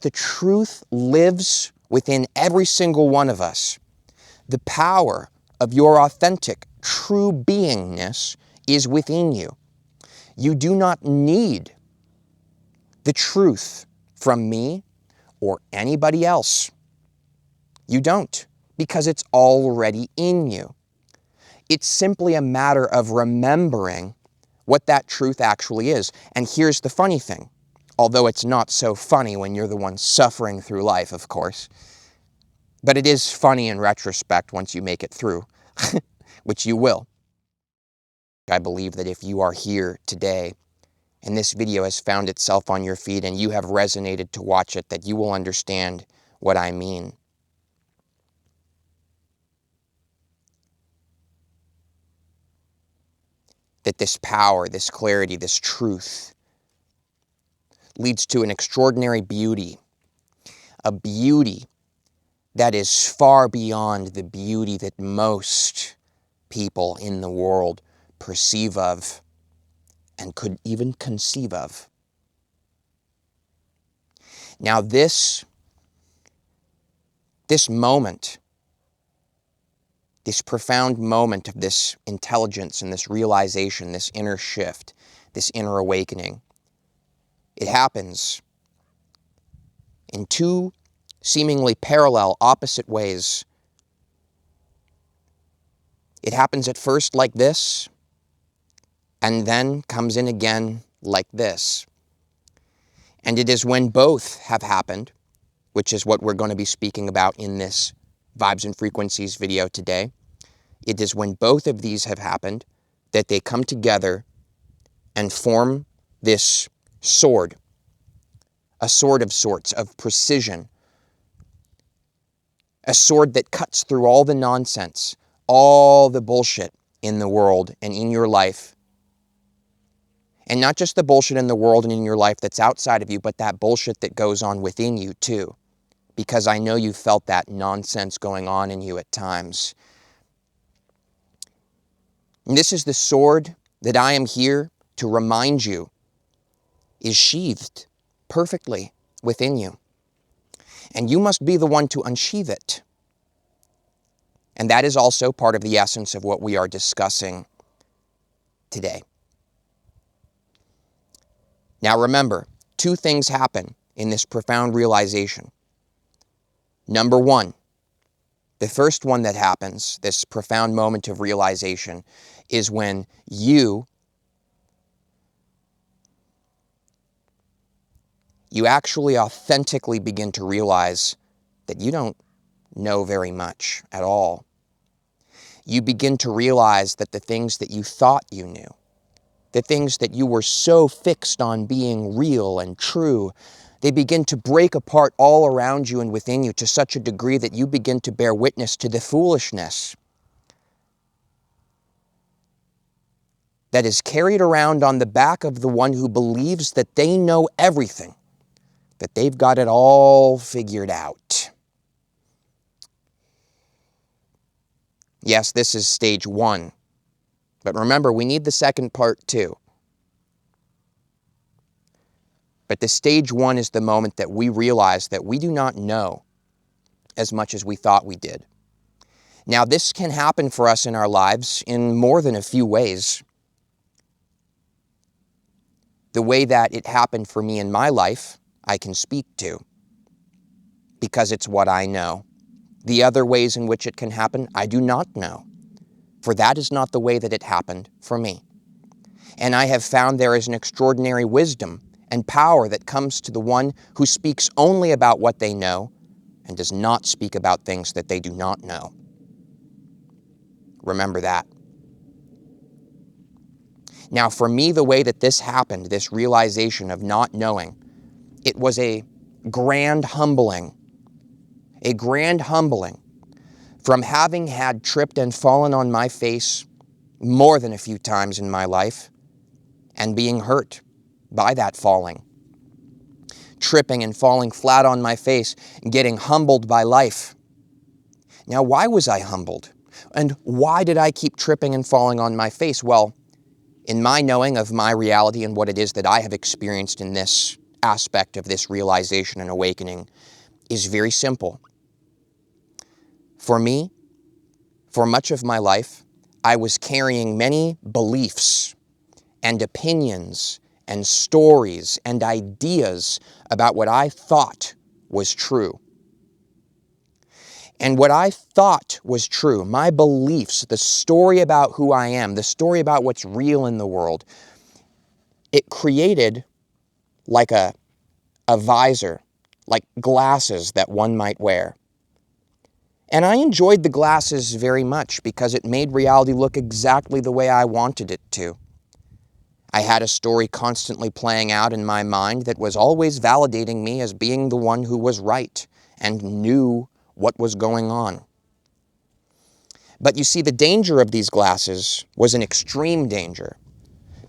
The truth lives within every single one of us. The power of your authentic, true beingness is within you. You do not need the truth from me or anybody else. You don't, because it's already in you. It's simply a matter of remembering what that truth actually is. And here's the funny thing, although it's not so funny when you're the one suffering through life, of course, but it is funny in retrospect once you make it through, which you will. I believe that if you are here today and this video has found itself on your feed and you have resonated to watch it, that you will understand what I mean. That this power, this clarity, this truth leads to an extraordinary beauty, a beauty that is far beyond the beauty that most people in the world perceive of and could even conceive of. Now this moment, this profound moment of this intelligence and this realization, this inner shift, this inner awakening, it happens in two seemingly parallel, opposite ways. It happens at first like this, and then comes in again like this. And it is when both have happened, which is what we're going to be speaking about in this Vibes and Frequencies video today. It is when both of these have happened that they come together and form this sword, a sword of sorts, of precision, a sword that cuts through all the nonsense, all the bullshit in the world and in your life. And not just the bullshit in the world and in your life that's outside of you, but that bullshit that goes on within you too. Because I know you felt that nonsense going on in you at times. And this is the sword that I am here to remind you is sheathed perfectly within you. And you must be the one to unsheathe it. And that is also part of the essence of what we are discussing today. Now remember, two things happen in this profound realization. Number one, the first one that happens, this profound moment of realization, is when you actually authentically begin to realize that you don't know very much at all. You begin to realize that the things that you thought you knew, the things that you were so fixed on being real and true, they begin to break apart all around you and within you to such a degree that you begin to bear witness to the foolishness that is carried around on the back of the one who believes that they know everything, that they've got it all figured out. Yes, this is stage one. But remember, we need the second part too. But the stage one is the moment that we realize that we do not know as much as we thought we did. Now, this can happen for us in our lives in more than a few ways. The way that it happened for me in my life, I can speak to, because it's what I know. The other ways in which it can happen, I do not know, for that is not the way that it happened for me. And I have found there is an extraordinary wisdom and power that comes to the one who speaks only about what they know and does not speak about things that they do not know. Remember that. Now, for me, the way that this happened, this realization of not knowing, it was a grand humbling from having had tripped and fallen on my face more than a few times in my life and being hurt by that falling. Tripping and falling flat on my face and getting humbled by life. Now, why was I humbled? And why did I keep tripping and falling on my face? Well, in my knowing of my reality and what it is that I have experienced in this aspect of this realization and awakening is very simple. For me, for much of my life, I was carrying many beliefs and opinions and stories and ideas about what I thought was true. And what I thought was true, my beliefs, the story about who I am, the story about what's real in the world, it created like a visor, like glasses that one might wear. And I enjoyed the glasses very much because it made reality look exactly the way I wanted it to. I had a story constantly playing out in my mind that was always validating me as being the one who was right and knew what was going on. But you see, the danger of these glasses was an extreme danger,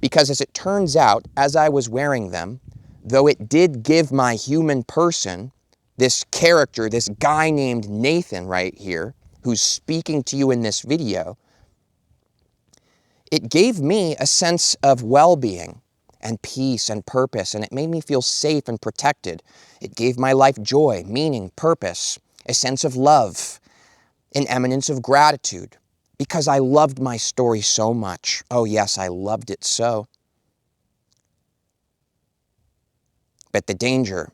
because as it turns out, as I was wearing them, though it did give my human person, this character, this guy named Nathan right here, who's speaking to you in this video, it gave me a sense of well-being and peace and purpose, and it made me feel safe and protected. It gave my life joy, meaning, purpose, a sense of love, an eminence of gratitude, because I loved my story so much. Oh yes, I loved it so. But the danger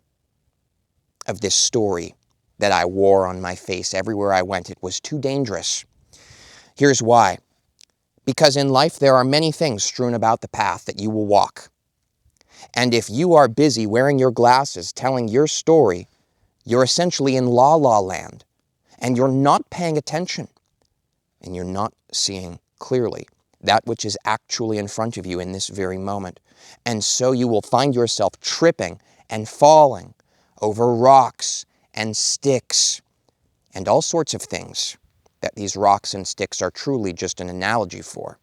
of this story that I wore on my face everywhere I went, it was too dangerous. Here's why. Because in life there are many things strewn about the path that you will walk. And if you are busy wearing your glasses, telling your story, you're essentially in la-la land, and you're not paying attention, and you're not seeing clearly that which is actually in front of you in this very moment. And so you will find yourself tripping and falling over rocks and sticks and all sorts of things that these rocks and sticks are truly just an analogy for.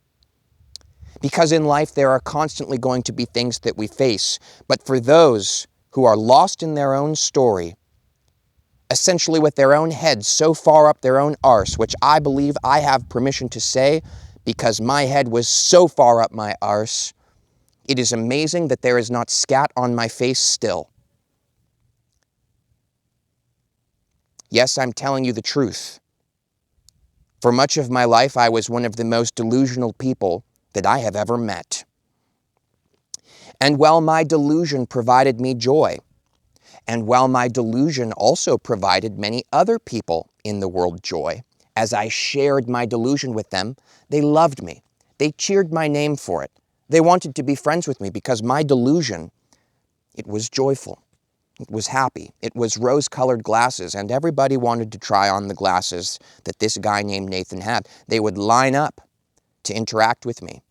Because in life there are constantly going to be things that we face, but for those who are lost in their own story, essentially with their own heads so far up their own arse, which I believe I have permission to say because my head was so far up my arse, it is amazing that there is not scat on my face still. Yes, I'm telling you the truth. For much of my life, I was one of the most delusional people that I have ever met. And while my delusion provided me joy, and while my delusion also provided many other people in the world joy, as I shared my delusion with them, they loved me. They cheered my name for it. They wanted to be friends with me because my delusion, it was joyful. It was happy. It was rose-colored glasses, and everybody wanted to try on the glasses that this guy named Nathan had. They would line up to interact with me.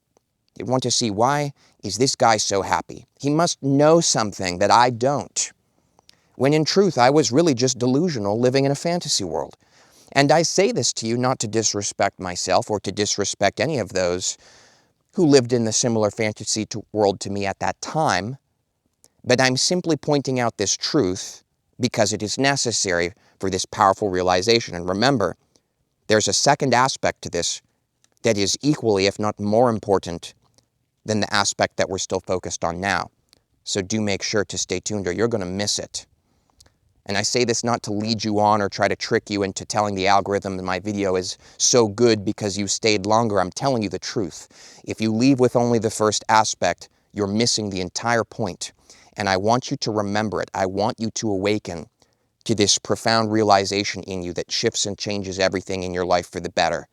They'd want to see, why is this guy so happy? He must know something that I don't. When in truth, I was really just delusional, living in a fantasy world. And I say this to you not to disrespect myself or to disrespect any of those who lived in the similar fantasy world to me at that time, but I'm simply pointing out this truth because it is necessary for this powerful realization. And remember, there's a second aspect to this that is equally, if not more important than the aspect that we're still focused on now. So do make sure to stay tuned or you're going to miss it. And I say this not to lead you on or try to trick you into telling the algorithm that my video is so good because you stayed longer. I'm telling you the truth. If you leave with only the first aspect, you're missing the entire point. And I want you to remember it. I want you to awaken to this profound realization in you that shifts and changes everything in your life for the better.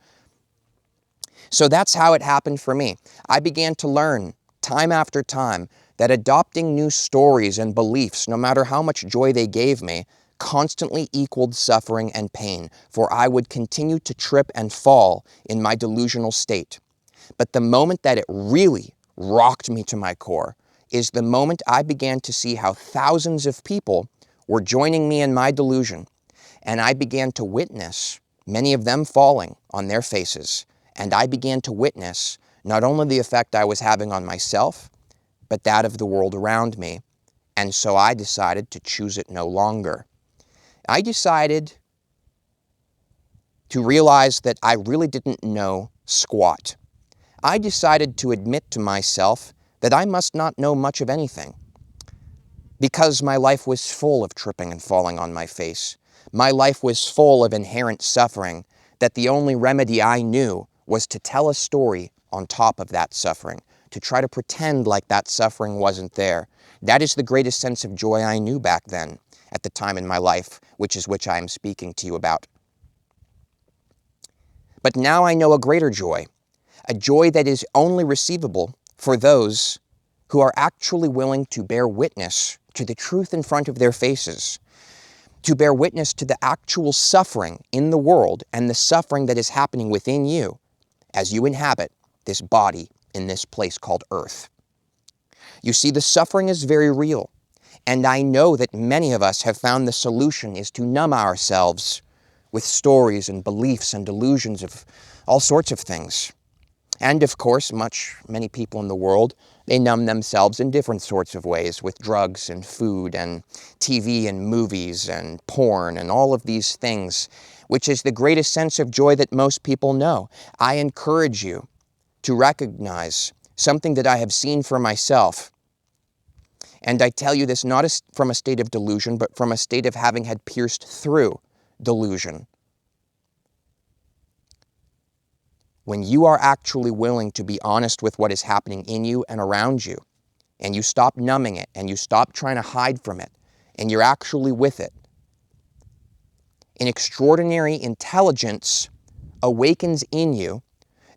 So that's how it happened for me. I began to learn time after time that adopting new stories and beliefs, no matter how much joy they gave me, constantly equaled suffering and pain, for I would continue to trip and fall in my delusional state. But the moment that it really rocked me to my core is the moment I began to see how thousands of people were joining me in my delusion, and I began to witness many of them falling on their faces, and I began to witness not only the effect I was having on myself, but that of the world around me, and so I decided to choose it no longer. I decided to realize that I really didn't know squat. I decided to admit to myself that I must not know much of anything. because my life was full of tripping and falling on my face. My life was full of inherent suffering that the only remedy I knew was to tell a story on top of that suffering, to try to pretend like that suffering wasn't there. That is the greatest sense of joy I knew back then, at the time in my life, which I am speaking to you about. But now I know a greater joy, a joy that is only receivable for those who are actually willing to bear witness to the truth in front of their faces, to bear witness to the actual suffering in the world and the suffering that is happening within you as you inhabit this body in this place called Earth. You see, the suffering is very real, and I know that many of us have found the solution is to numb ourselves with stories and beliefs and delusions of all sorts of things. And of course, many people in the world, they numb themselves in different sorts of ways with drugs and food and TV and movies and porn and all of these things, which is the greatest sense of joy that most people know. I encourage you to recognize something that I have seen for myself. And I tell you this not from a state of delusion, but from a state of having had pierced through delusion. When you are actually willing to be honest with what is happening in you and around you, and you stop numbing it, and you stop trying to hide from it, and you're actually with it, an extraordinary intelligence awakens in you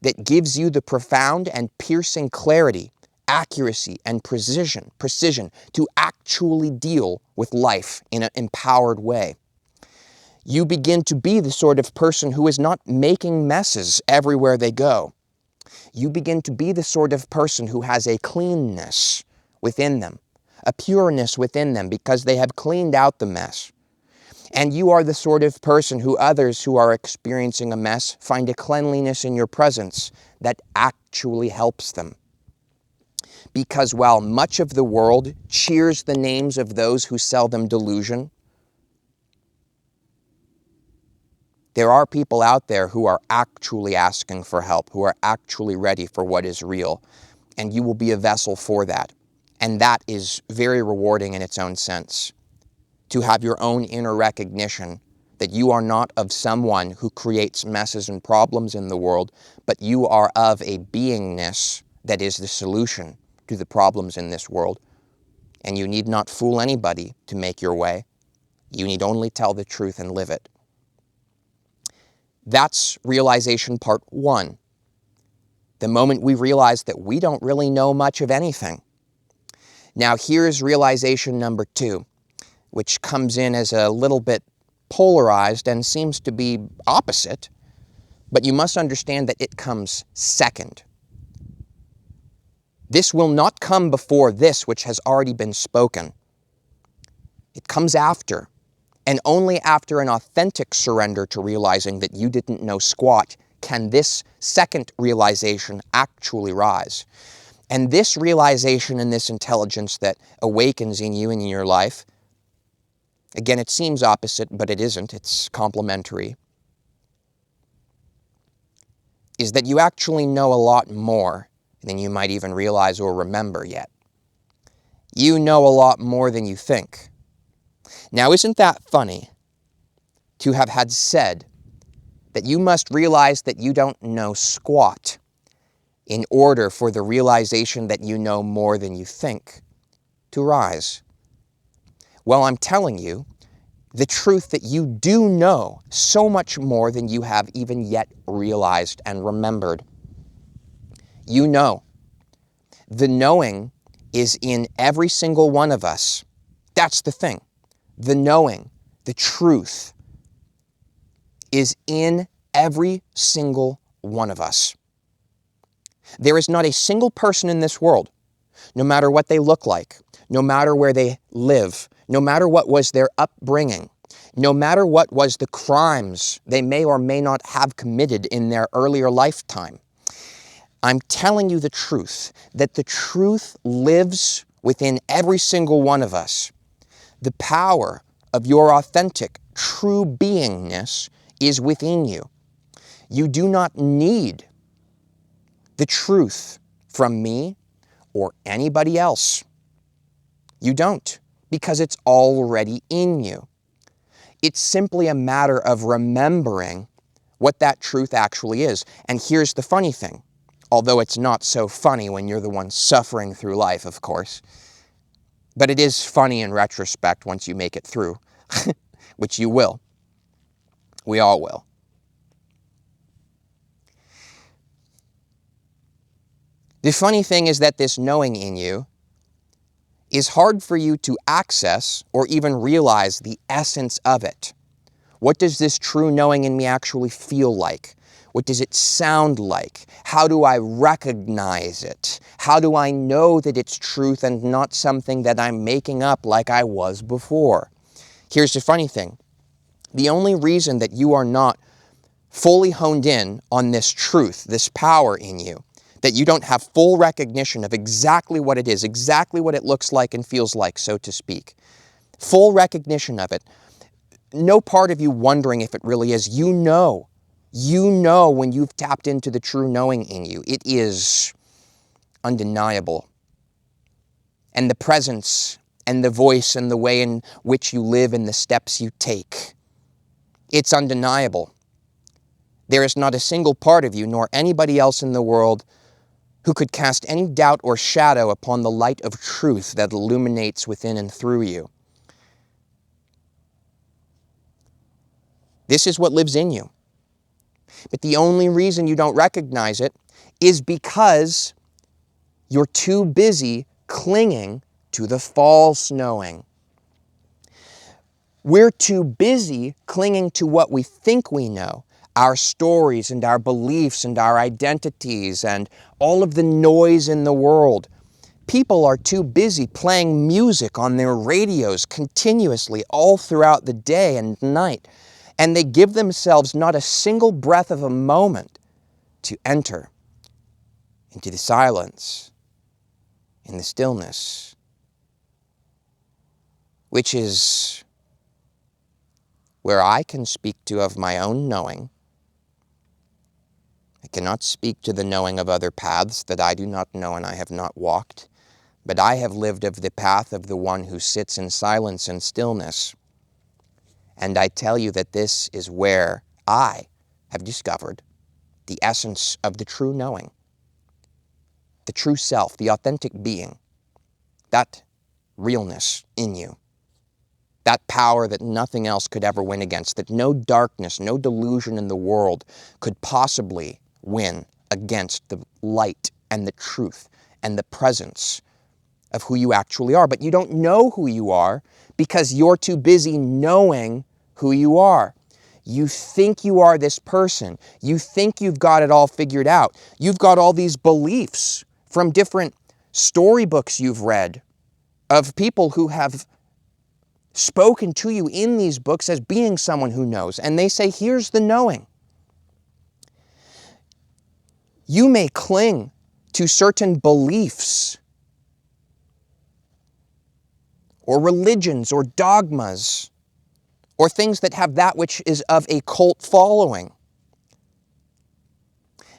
that gives you the profound and piercing clarity, accuracy, and precision to actually deal with life in an empowered way. You begin to be the sort of person who is not making messes everywhere they go. You begin to be the sort of person who has a cleanness within them, a pureness within them because they have cleaned out the mess. And you are the sort of person who others who are experiencing a mess find a cleanliness in your presence that actually helps them. Because while much of the world cheers the names of those who sell them delusion, there are people out there who are actually asking for help, who are actually ready for what is real, and you will be a vessel for that. And that is very rewarding in its own sense, to have your own inner recognition that you are not of someone who creates messes and problems in the world, but you are of a beingness that is the solution to the problems in this world. And you need not fool anybody to make your way. You need only tell the truth and live it. That's realization part one. The moment we realize that we don't really know much of anything. Now here's realization number two, which comes in as a little bit polarized and seems to be opposite, but you must understand that it comes second. This will not come before this which has already been spoken. It comes after. And only after an authentic surrender to realizing that you didn't know squat can this second realization actually rise. And this realization and this intelligence that awakens in you and in your life, again, it seems opposite, but it isn't. It's complementary, is that you actually know a lot more than you might even realize or remember yet. You know a lot more than you think. Now, isn't that funny to have had said that you must realize that you don't know squat in order for the realization that you know more than you think to rise? Well, I'm telling you the truth that you do know so much more than you have even yet realized and remembered. You know. The knowing is in every single one of us. That's the thing. The knowing, the truth, is in every single one of us. There is not a single person in this world, no matter what they look like, no matter where they live, no matter what was their upbringing, no matter what was the crimes they may or may not have committed in their earlier lifetime. I'm telling you the truth, that the truth lives within every single one of us. The power of your authentic, true beingness is within you. You do not need the truth from me or anybody else. You don't, because it's already in you. It's simply a matter of remembering what that truth actually is. And here's the funny thing, although it's not so funny when you're the one suffering through life, of course, but it is funny in retrospect once you make it through, which you will. We all will. The funny thing is that this knowing in you is hard for you to access or even realize the essence of it. What does this true knowing in me actually feel like? What does it sound like? How do I recognize it? How do I know that it's truth and not something that I'm making up like I was before? Here's the funny thing. The only reason that you are not fully honed in on this truth, this power in you, that you don't have full recognition of exactly what it is, exactly what it looks like and feels like, so to speak, full recognition of it, no part of you wondering if it really is. You know when you've tapped into the true knowing in you. It is undeniable. And the presence and the voice and the way in which you live and the steps you take, it's undeniable. There is not a single part of you, nor anybody else in the world, who could cast any doubt or shadow upon the light of truth that illuminates within and through you. This is what lives in you. But the only reason you don't recognize it is because you're too busy clinging to the false knowing. We're too busy clinging to what we think we know, our stories and our beliefs and our identities and all of the noise in the world. People are too busy playing music on their radios continuously all throughout the day and night, and they give themselves not a single breath of a moment to enter into the silence, in the stillness, which is where I can speak to of my own knowing. I cannot speak to the knowing of other paths that I do not know and I have not walked, but I have lived of the path of the one who sits in silence and stillness. And I tell you that this is where I have discovered the essence of the true knowing, the true self, the authentic being, that realness in you, that power that nothing else could ever win against, that no darkness, no delusion in the world could possibly win against the light and the truth and the presence of who you actually are. But you don't know who you are because you're too busy knowing who you are. You think you are this person. You think you've got it all figured out. You've got all these beliefs from different storybooks you've read of people who have spoken to you in these books as being someone who knows. And they say, here's the knowing. You may cling to certain beliefs or religions or dogmas or things that have that which is of a cult following.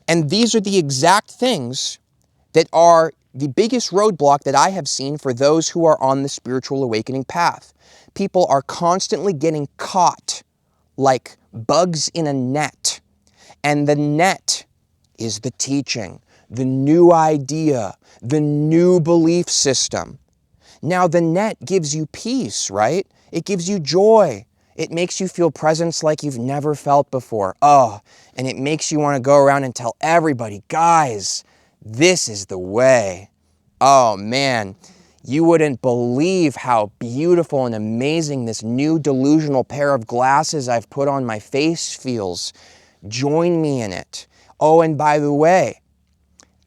And these are the exact things that are the biggest roadblock that I have seen for those who are on the spiritual awakening path. People are constantly getting caught like bugs in a net. And the net is the teaching, the new idea, the new belief system. Now the net gives you peace, right? It gives you joy. It makes you feel presence like you've never felt before. Oh, and it makes you want to go around and tell everybody, guys, this is the way. Oh man, you wouldn't believe how beautiful and amazing this new delusional pair of glasses I've put on my face feels. Join me in it. Oh, and by the way,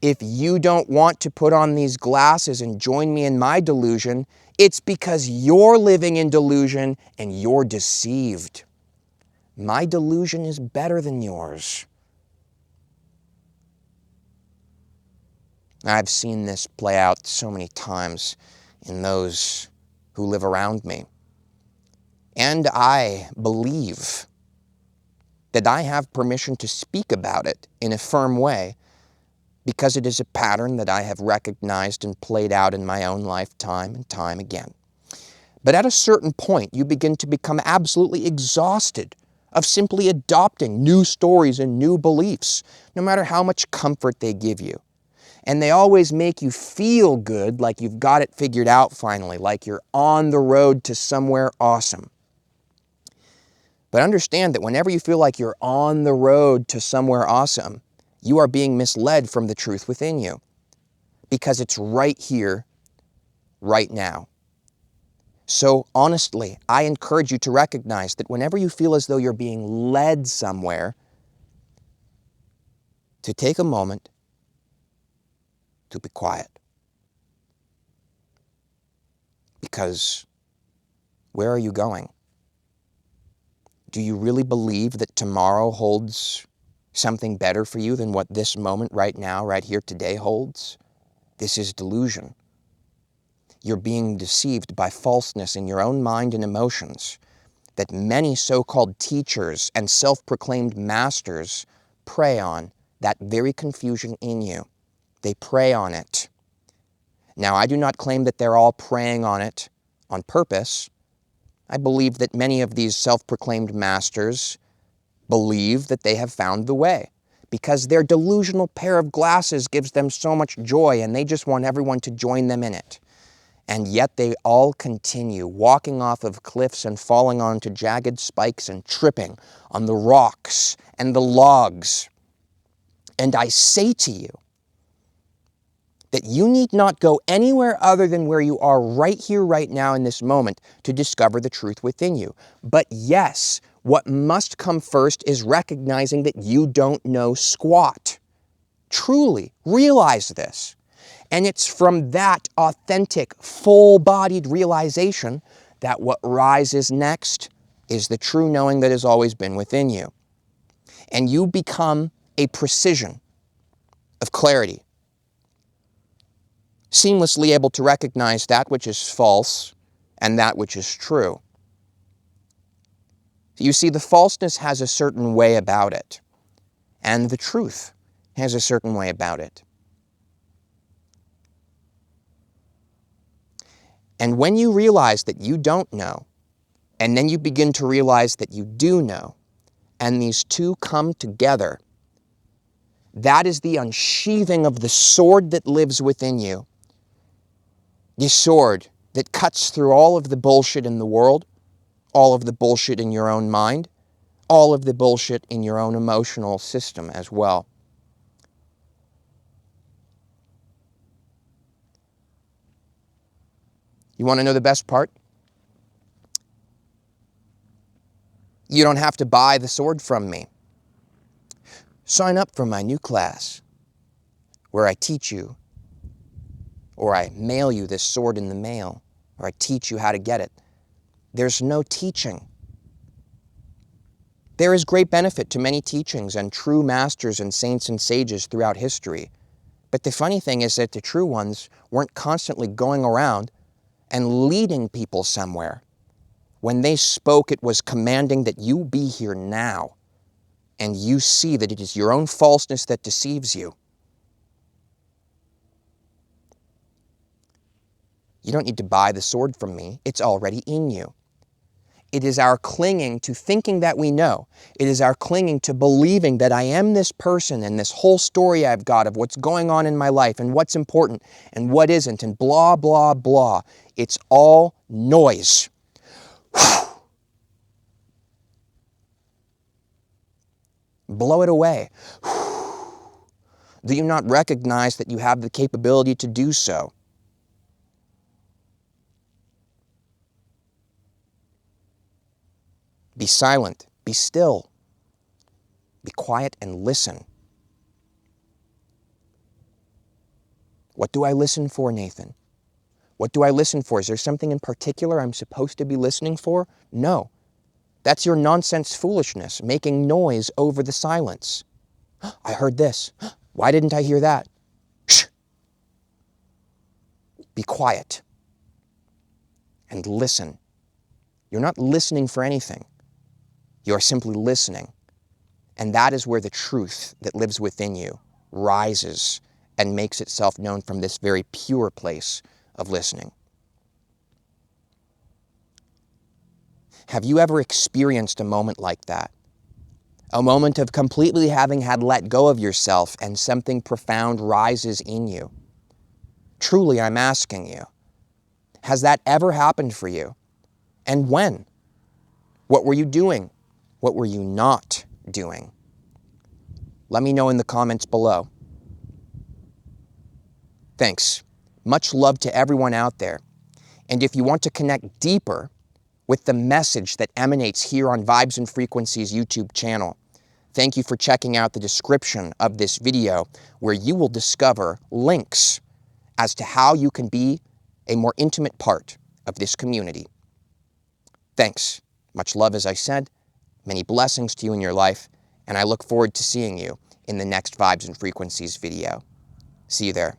if you don't want to put on these glasses and join me in my delusion, it's because you're living in delusion and you're deceived. My delusion is better than yours. I've seen this play out so many times in those who live around me. And I believe that I have permission to speak about it in a firm way because it is a pattern that I have recognized and played out in my own life time and time again. But at a certain point, you begin to become absolutely exhausted of simply adopting new stories and new beliefs, no matter how much comfort they give you. And they always make you feel good, like you've got it figured out finally, like you're on the road to somewhere awesome. But understand that whenever you feel like you're on the road to somewhere awesome, you are being misled from the truth within you, because it's right here, right now. So honestly, I encourage you to recognize that whenever you feel as though you're being led somewhere, to take a moment to be quiet. Because where are you going? Do you really believe that tomorrow holds something better for you than what this moment right now, right here today holds? This is delusion. You're being deceived by falseness in your own mind and emotions that many so-called teachers and self-proclaimed masters prey on, that very confusion in you. They prey on it. Now, I do not claim that they're all preying on it on purpose. I believe that many of these self-proclaimed masters believe that they have found the way, because their delusional pair of glasses gives them so much joy and they just want everyone to join them in it. And yet they all continue walking off of cliffs and falling onto jagged spikes and tripping on the rocks and the logs. And I say to you that you need not go anywhere other than where you are right here, right now in this moment to discover the truth within you. But yes, what must come first is recognizing that you don't know squat. Truly realize this. And it's from that authentic, full-bodied realization that what rises next is the true knowing that has always been within you. And you become a precision of clarity, seamlessly able to recognize that which is false and that which is true. You see, the falseness has a certain way about it, and the truth has a certain way about it. And when you realize that you don't know, and then you begin to realize that you do know, and these two come together, that is the unsheathing of the sword that lives within you. The sword that cuts through all of the bullshit in the world, all of the bullshit in your own mind, all of the bullshit in your own emotional system as well. You want to know the best part? You don't have to buy the sword from me. Sign up for my new class where I teach you, or I mail you this sword in the mail, or I teach you how to get it. There's no teaching. There is great benefit to many teachings and true masters and saints and sages throughout history. But the funny thing is that the true ones weren't constantly going around and leading people somewhere. When they spoke, it was commanding that you be here now, and you see that it is your own falseness that deceives you. You don't need to buy the sword from me. It's already in you. It is our clinging to thinking that we know. It is our clinging to believing that I am this person and this whole story I've got of what's going on in my life and what's important and what isn't and blah, blah, blah. It's all noise. Blow it away. Do you not recognize that you have the capability to do so? Be silent. Be still. Be quiet and listen. What do I listen for, Nathan? What do I listen for? Is there something in particular I'm supposed to be listening for? No. That's your nonsense foolishness, making noise over the silence. I heard this. Why didn't I hear that? Shh. Be quiet and listen. You're not listening for anything. You are simply listening. And that is where the truth that lives within you rises and makes itself known from this very pure place of listening. Have you ever experienced a moment like that? A moment of completely having had let go of yourself and something profound rises in you? Truly, I'm asking you, has that ever happened for you? And when? What were you doing? What were you not doing? Let me know in the comments below. Thanks. Much love to everyone out there. And if you want to connect deeper with the message that emanates here on Vibes and Frequencies YouTube channel, thank you for checking out the description of this video, where you will discover links as to how you can be a more intimate part of this community. Thanks. Much love, as I said. Many blessings to you in your life, and I look forward to seeing you in the next Vibes and Frequencies video. See you there.